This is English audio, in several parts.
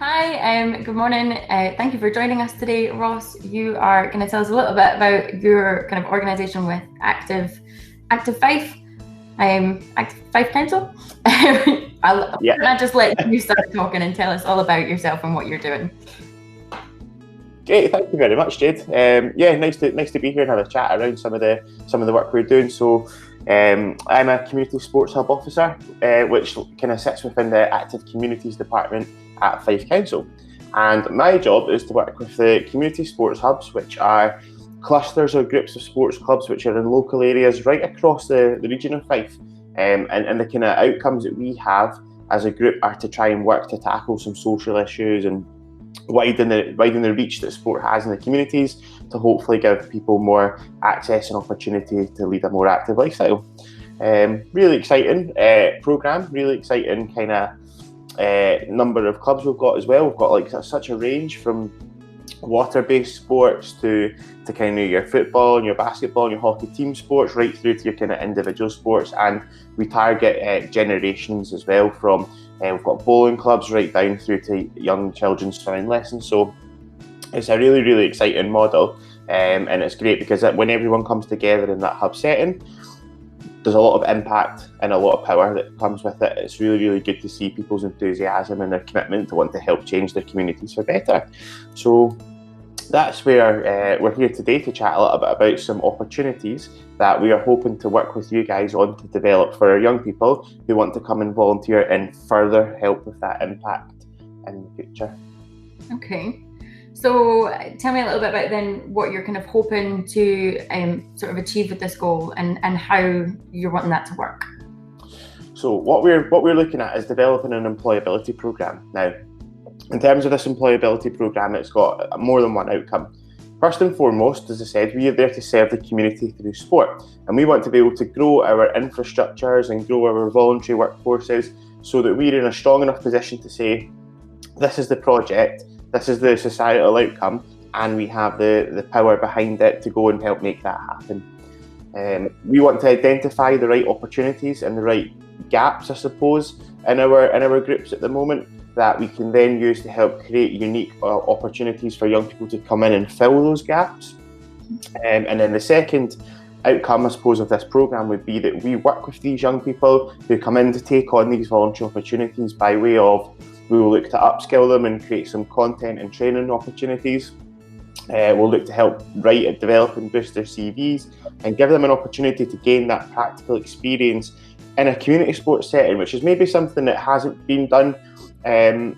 Hi, good morning. Thank you for joining us today, Ross. You are going to tell us a little bit about your kind of organisation with Active Fife, Active Fife Council. Yeah, I'll just let you start talking and tell us all about yourself and what you're doing. great. Thank you very much, Jade. Yeah, nice to be here and have a chat around some of the work we're doing. So, I'm a community sports hub officer, which kind of sits within the Active Communities department at Fife Council. And my job is to work with the community sports hubs, which are clusters or groups of sports clubs which are in local areas right across the region of Fife. And the kind of outcomes that we have as a group are to try and work to tackle some social issues and widen the reach that sport has in the communities to hopefully give people more access and opportunity to lead a more active lifestyle. Really exciting programme, really exciting kind of number of clubs we've got as well. We've got like such a range from water-based sports to kind of your football and your basketball and your hockey team sports, right through to your kind of individual sports. And we target generations as well, from we've got bowling clubs right down through to young children's swimming lessons. So it's a really, really exciting model, and it's great because when everyone comes together in that hub setting, there's a lot of impact and a lot of power that comes with it. It's really, really good to see people's enthusiasm and their commitment to want to help change their communities for better. So that's where we're here today to chat a little bit about some opportunities that we are hoping to work with you guys on to develop for our young people who want to come and volunteer and further help with that impact in the future. Okay. So tell me a little bit about then what you're kind of hoping to sort of achieve with this goal and how you're wanting that to work. So what we're looking at is developing an employability programme. Now, in terms of this employability programme, it's got more than one outcome. First and foremost, as I said, we are there to serve the community through sport, and we want to be able to grow our infrastructures and grow our voluntary workforces so that we're in a strong enough position to say, this is the project, this is the societal outcome, and we have the power behind it to go and help make that happen. We want to identify the right opportunities and the right gaps, I suppose, in our groups at the moment, that we can then use to help create unique opportunities for young people to come in and fill those gaps. And then the second outcome, I suppose, of this programme would be that we work with these young people who come in to take on these voluntary opportunities by way of, we will look to upskill them and create some content and training opportunities. We'll look to help write and develop and boost their CVs and give them an opportunity to gain that practical experience in a community sports setting, which is maybe something that hasn't been done in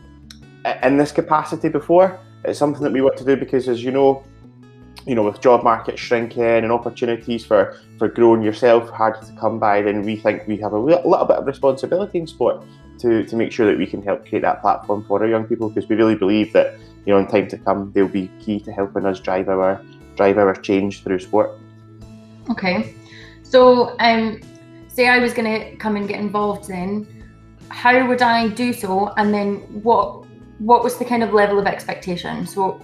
this capacity before. It's something that we want to do because, as you know, with job market shrinking and opportunities for growing yourself harder to come by, then we think we have a little bit of responsibility in sport to make sure that we can help create that platform for our young people, because we really believe that in time to come they'll be key to helping us drive our change through sport. Okay, so say I was going to come and get involved, then how would I do so, and then what was the kind of level of expectation? So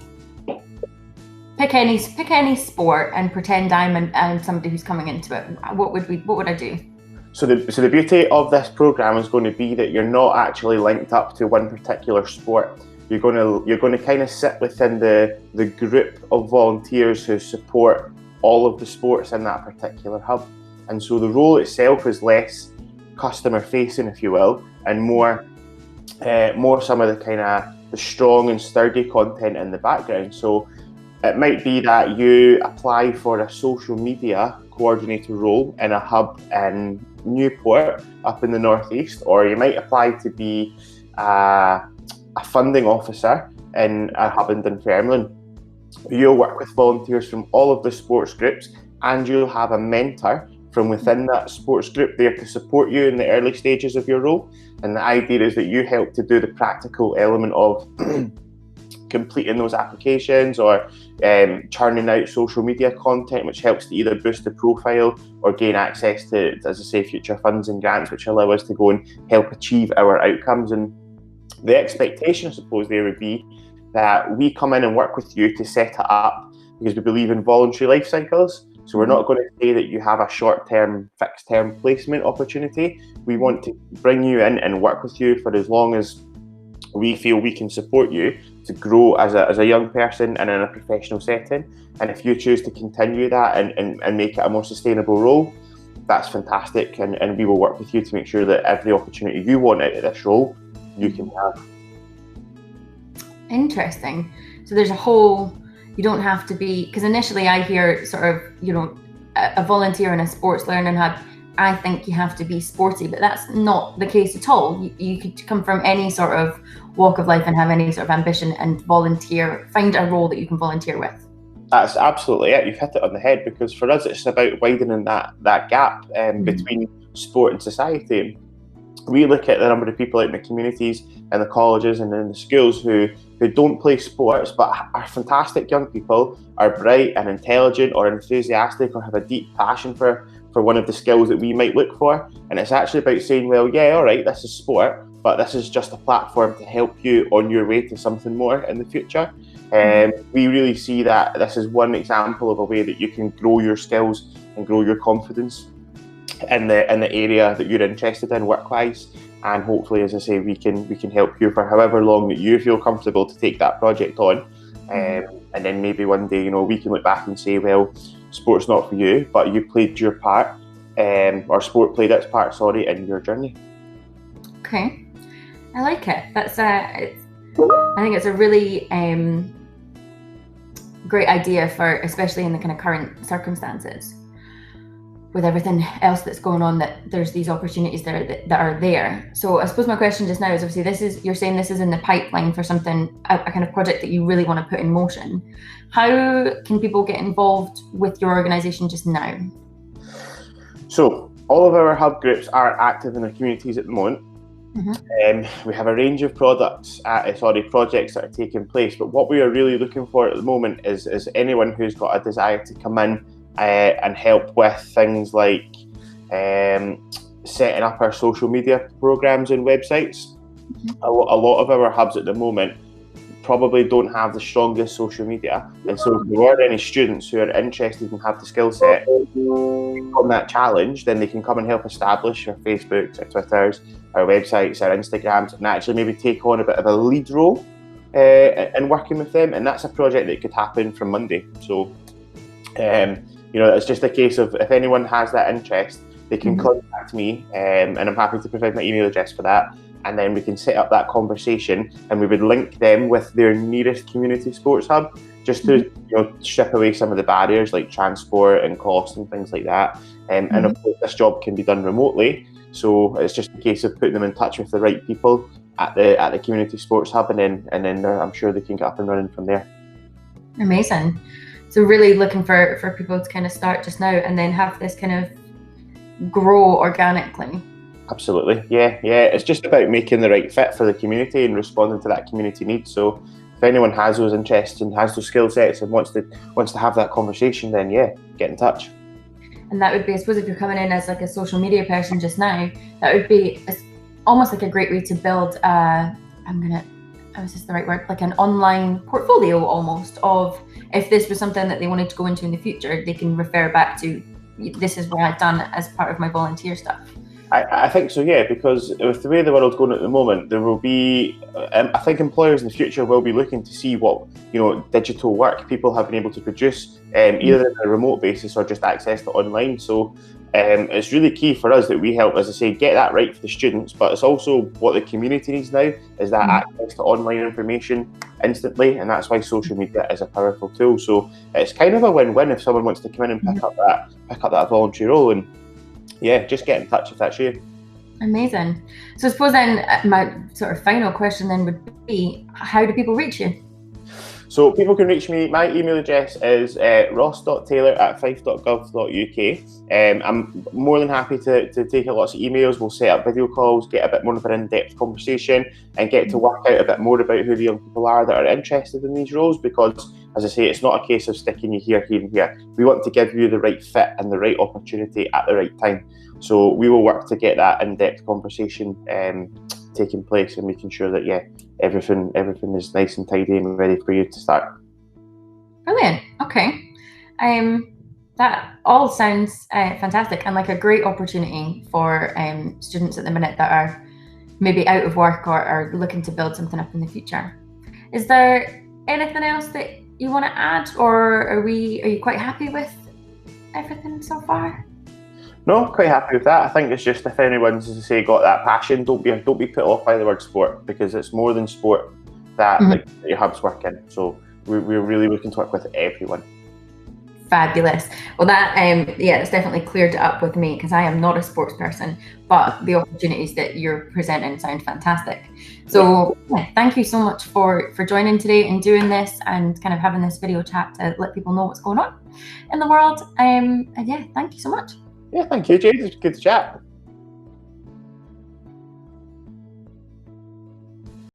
pick any sport and pretend I'm somebody who's coming into it. What would I do? So the beauty of this programme is going to be that you're not actually linked up to one particular sport. You're going to kind of sit within the group of volunteers who support all of the sports in that particular hub. And so the role itself is less customer facing, if you will, and more some of the kind of the strong and sturdy content in the background. So it might be that you apply for a social media coordinator role in a hub in Newport up in the northeast, or you might apply to be a funding officer in a hub in Dunfermline. You'll work with volunteers from all of the sports groups, and you'll have a mentor from within that sports group there to support you in the early stages of your role. And the idea is that you help to do the practical element of completing those applications or churning out social media content, which helps to either boost the profile or gain access to, as I say, future funds and grants, which allow us to go and help achieve our outcomes. And the expectation, I suppose, there would be that we come in and work with you to set it up, because we believe in voluntary life cycles. So we're not going to say that you have a short-term, fixed-term placement opportunity. We want to bring you in and work with you for as long as we feel we can support you to grow as a young person and in a professional setting. And if you choose to continue that and make it a more sustainable role, that's fantastic. And we will work with you to make sure that every opportunity you want out of this role, you can have. Interesting. So there's a whole, you don't have to be, because initially I hear sort of, you know, a volunteer in a sports learning hub, I think you have to be sporty, but that's not the case at all. You could come from any sort of walk of life and have any sort of ambition and volunteer, find a role that you can volunteer with. That's absolutely it. You've hit it on the head, because for us, it's about widening that gap between sport and society. We look at the number of people out in the communities and the colleges and in the schools who don't play sports but are fantastic young people, are bright and intelligent or enthusiastic or have a deep passion for one of the skills that we might look for. And it's actually about saying, well, yeah, all right, this is sport, but this is just a platform to help you on your way to something more in the future. We really see that this is one example of a way that you can grow your skills and grow your confidence in the area that you're interested in work-wise. And hopefully, as I say, we can help you for however long that you feel comfortable to take that project on. And then maybe one day, you know, we can look back and say, well, sport's not for you, but you played your part, or sport played its part, in your journey. Okay, I like it. That's I think it's a really great idea for, especially in the kind of current circumstances, with everything else that's going on, that there's these opportunities there that are there. So I suppose my question just now is, obviously you're saying this is in the pipeline for something, a kind of project that you really want to put in motion. How can people get involved with your organisation just now? So all of our hub groups are active in their communities at the moment. We have a range of projects that are taking place, but what we are really looking for at the moment is anyone who's got a desire to come in and help with things like setting up our social media programs and websites. A lot of our hubs at the moment probably don't have the strongest social media, and so if there are any students who are interested and have the skill set on that challenge, then they can come and help establish our Facebooks, our Twitters, our websites, our Instagrams, and actually maybe take on a bit of a lead role in working with them. And that's a project that could happen from Monday. So you know, it's just a case of, if anyone has that interest, they can contact me, and I'm happy to provide my email address for that. And then we can set up that conversation, and we would link them with their nearest community sports hub, just to strip away some of the barriers like transport and cost and things like that. And of course, this job can be done remotely, so it's just a case of putting them in touch with the right people at the community sports hub, and then I'm sure they can get up and running from there. Amazing. So really looking for people to kind of start just now and then have this kind of grow organically. Absolutely, yeah. It's just about making the right fit for the community and responding to that community need. So if anyone has those interests and has those skill sets and wants to have that conversation, then yeah, get in touch. And that would be, I suppose, if you're coming in as like a social media person just now, that would be almost like a great way to build is this the right word? Like an online portfolio almost of, if this was something that they wanted to go into in the future, they can refer back to, this is what I've done as part of my volunteer stuff. I think so, yeah, because with the way the world's going at the moment, there will be, I think employers in the future will be looking to see what, digital work people have been able to produce, either on a remote basis or just access to online. So it's really key for us that we help, as I say, get that right for the students, but it's also what the community needs now, is that access to online information instantly, and that's why social media is a powerful tool. So it's kind of a win-win if someone wants to come in and pick up that voluntary role, and yeah, just get in touch if that's you. Amazing. So I suppose then my sort of final question then would be, how do people reach you? So people can reach me. My email address is ross.taylor@fife.gov.uk. I'm more than happy to take lots of emails. We'll set up video calls, get a bit more of an in-depth conversation, and get to work out a bit more about who the young people are that are interested in these roles, because, as I say, it's not a case of sticking you here and here. We want to give you the right fit and the right opportunity at the right time. So we will work to get that in-depth conversation taking place, and making sure that everything is nice and tidy and ready for you to start. Brilliant. Okay. That all sounds fantastic, and like a great opportunity for students at the minute that are maybe out of work or looking to build something up in the future. Is there anything else that you want to add, or are you quite happy with everything so far? No, quite happy with that. I think it's just if anyone's, as I say, got that passion, don't be put off by the word sport, because it's more than sport that your hubs work in. So we're really looking to work with everyone. Fabulous. Well, that it's definitely cleared it up with me, because I am not a sports person, but the opportunities that you're presenting sound fantastic. So thank you so much for joining today and doing this and kind of having this video chat to let people know what's going on in the world. And yeah, thank you so much. Yeah, thank you, Jade. It's good to chat.